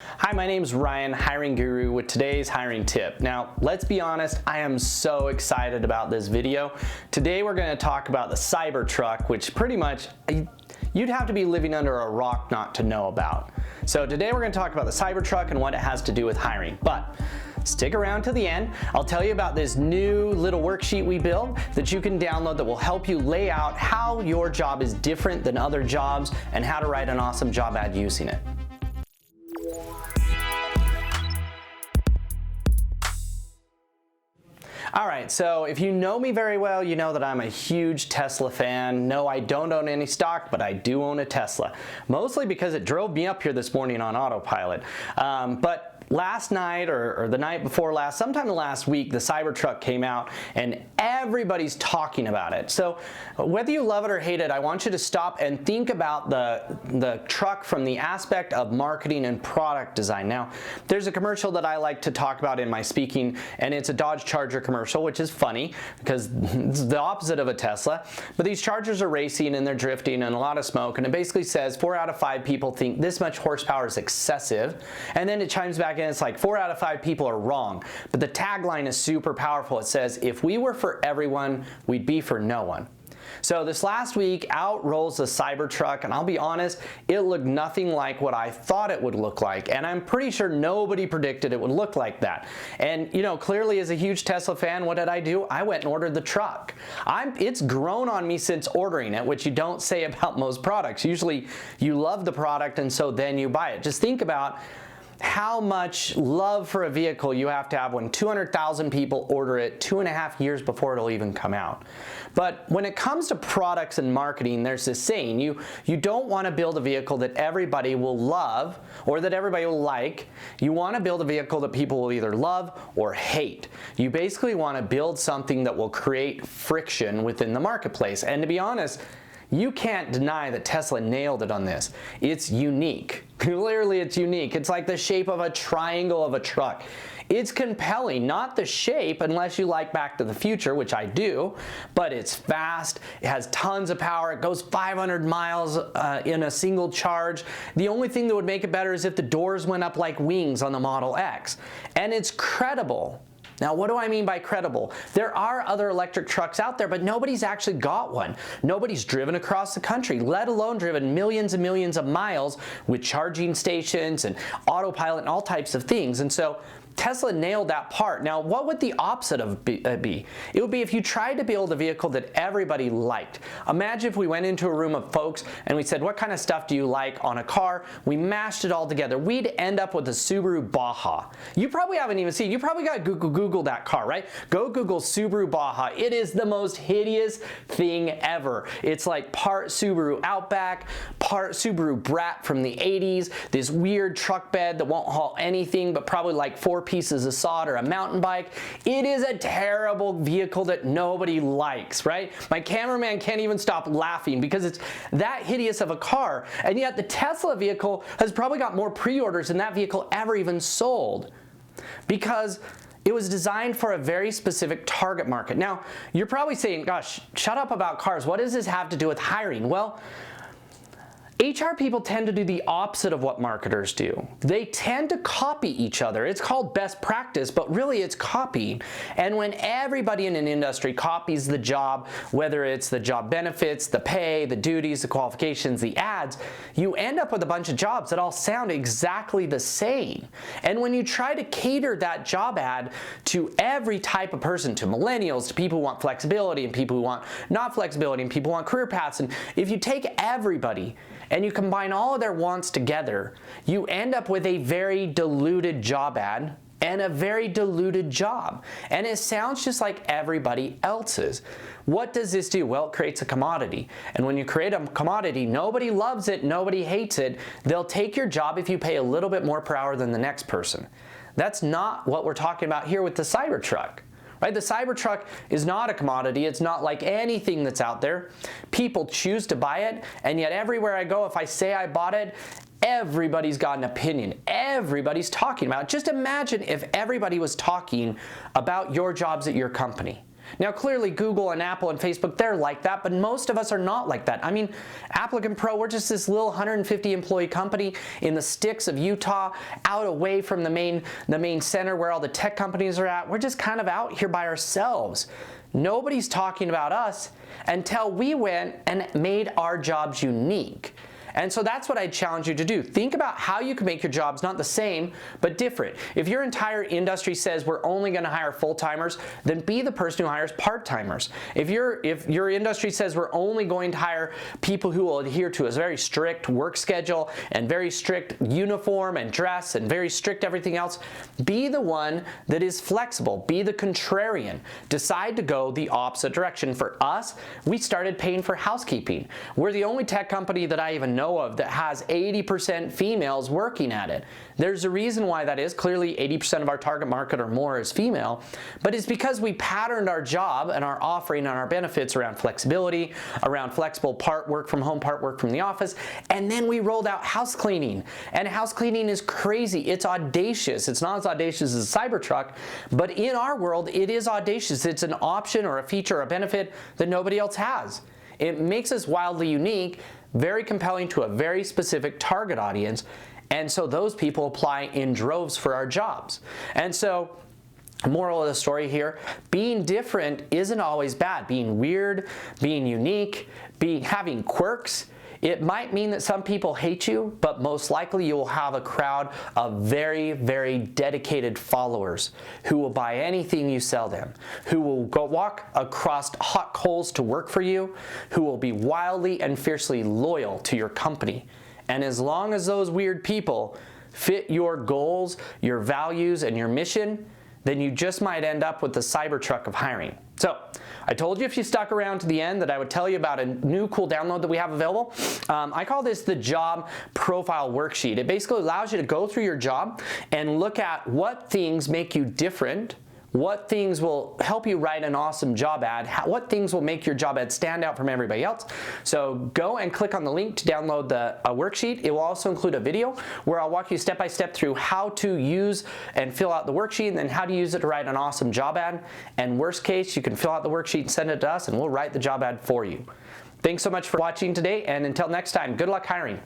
Hi, my name's Ryan, Hiring Guru, with today's hiring tip. Now, let's be honest, I am so excited about this video. Today we're going to talk about the Cybertruck, which pretty much you'd have to be living under a rock not to know about. So today we're going to talk about the Cybertruck and what it has to do with hiring. But stick around to the end. I'll tell you about this new little worksheet we built that you can download that will help you lay out how your job is different than other jobs and how to write an awesome job ad using it. Alright, so if you know me very well, you know that I'm a huge Tesla fan. No, I don't own any stock, but I do own a Tesla. Mostly because it drove me up here this morning on autopilot. But last night or the night before last, sometime last week, the Cybertruck came out and everybody's talking about it. So whether you love it or hate it, I want you to stop and think about the truck from the aspect of marketing and product design. Now, there's a commercial that I like to talk about in my speaking, and it's a Dodge Charger commercial, which is funny because it's the opposite of a Tesla. But these Chargers are racing and they're drifting and a lot of smoke, and it basically says 4 out of 5 people think this much horsepower is excessive, and then it chimes back and it's like 4 out of 5 people are wrong. But the tagline is super powerful. It says, if we were for everyone, we'd be for no one. So this last week, out rolls the Cybertruck, and I'll be honest, it looked nothing like what I thought it would look like, and I'm pretty sure nobody predicted it would look like that. And you know, clearly as a huge Tesla fan, what did I do? I went and ordered the truck. It's grown on me since ordering it, which you don't say about most products. Usually you love the product and so then you buy it. Just think about how much love for a vehicle you have to have when 200,000 people order it 2.5 years before it'll even come out. But when it comes to products and marketing, there's this saying, you don't want to build a vehicle that everybody will love or that everybody will like. You want to build a vehicle that people will either love or hate. You basically want to build something that will create friction within the marketplace. And to be honest, you can't deny that Tesla nailed it on this. It's unique. Clearly it's unique. It's like the shape of a triangle of a truck. It's compelling, not the shape unless you like Back to the Future, which I do, but it's fast, it has tons of power, it goes 500 miles in a single charge. The only thing that would make it better is if the doors went up like wings on the Model X. And it's credible. Now, what do I mean by credible? There are other electric trucks out there, but nobody's actually got one. Nobody's driven across the country, let alone driven millions and millions of miles with charging stations and autopilot and all types of things. And so Tesla nailed that part. Now, what would the opposite of be? It would be if you tried to build a vehicle that everybody liked. Imagine if we went into a room of folks and we said, what kind of stuff do you like on a car? We mashed it all together. We'd end up with a Subaru Baja. You probably haven't even seen, you probably got to Google that car, right? Go Google Subaru Baja. It is the most hideous thing ever. It's like part Subaru Outback, part Subaru Brat from the 80s, this weird truck bed that won't haul anything but probably like 4 pieces of sod or a mountain bike. It is a terrible vehicle that nobody likes, right? My cameraman can't even stop laughing because it's that hideous of a car, and yet the Tesla vehicle has probably got more pre-orders than that vehicle ever even sold because it was designed for a very specific target market. Now, you're probably saying, gosh, shut up about cars. What does this have to do with hiring? Well, HR people tend to do the opposite of what marketers do. They tend to copy each other. It's called best practice, but really it's copying. And when everybody in an industry copies the job, whether it's the job benefits, the pay, the duties, the qualifications, the ads, you end up with a bunch of jobs that all sound exactly the same. And when you try to cater that job ad to every type of person, to millennials, to people who want flexibility and people who want not flexibility and people who want career paths, and if you take everybody and you combine all of their wants together, you end up with a very diluted job ad and a very diluted job. And it sounds just like everybody else's. What does this do? Well, it creates a commodity. And when you create a commodity, nobody loves it, nobody hates it. They'll take your job if you pay a little bit more per hour than the next person. That's not what we're talking about here with the Cybertruck. Right? The Cybertruck is not a commodity. It's not like anything that's out there. People choose to buy it, and yet everywhere I go, if I say I bought it, everybody's got an opinion. Everybody's talking about it. Just imagine if everybody was talking about your jobs at your company. Now clearly Google and Apple and Facebook, they're like that, but most of us are not like that. I mean, Applicant Pro, we're just this little 150 employee company in the sticks of Utah, out away from the main center where all the tech companies are at. We're just kind of out here by ourselves. Nobody's talking about us until we went and made our jobs unique. And so that's what I challenge you to do. Think about how you can make your jobs not the same, but different. If your entire industry says we're only going to hire full-timers, then be the person who hires part-timers. If your industry says we're only going to hire people who will adhere to a very strict work schedule and very strict uniform and dress and very strict everything else, be the one that is flexible. Be the contrarian. Decide to go the opposite direction. For us, we started paying for housekeeping. We're the only tech company that I even know of that has 80% females working at it. There's a reason why that is. Clearly 80% of our target market or more is female, but it's because we patterned our job and our offering and our benefits around flexibility, around flexible part work from home, part work from the office, and then we rolled out house cleaning. And house cleaning is crazy. It's audacious. It's not as audacious as a Cybertruck, but in our world, it is audacious. It's an option or a feature or a benefit that nobody else has. It makes us wildly unique, very compelling to a very specific target audience, and so those people apply in droves for our jobs. And so, moral of the story here, being different isn't always bad. Being weird, being unique, having quirks, it might mean that some people hate you, but most likely you will have a crowd of very, very dedicated followers who will buy anything you sell them, who will go walk across hot coals to work for you, who will be wildly and fiercely loyal to your company. And as long as those weird people fit your goals, your values, and your mission, then you just might end up with the Cybertruck of hiring. So, I told you if you stuck around to the end that I would tell you about a new cool download that we have available. I call this the Job Profile Worksheet. It basically allows you to go through your job and look at what things make you different, what things will help you write an awesome job ad, what things will make your job ad stand out from everybody else. So go and click on the link to download the worksheet. It will also include a video where I'll walk you step by step through how to use and fill out the worksheet and then how to use it to write an awesome job ad. And worst case, you can fill out the worksheet and send it to us and we'll write the job ad for you. Thanks so much for watching today, and until next time, good luck hiring.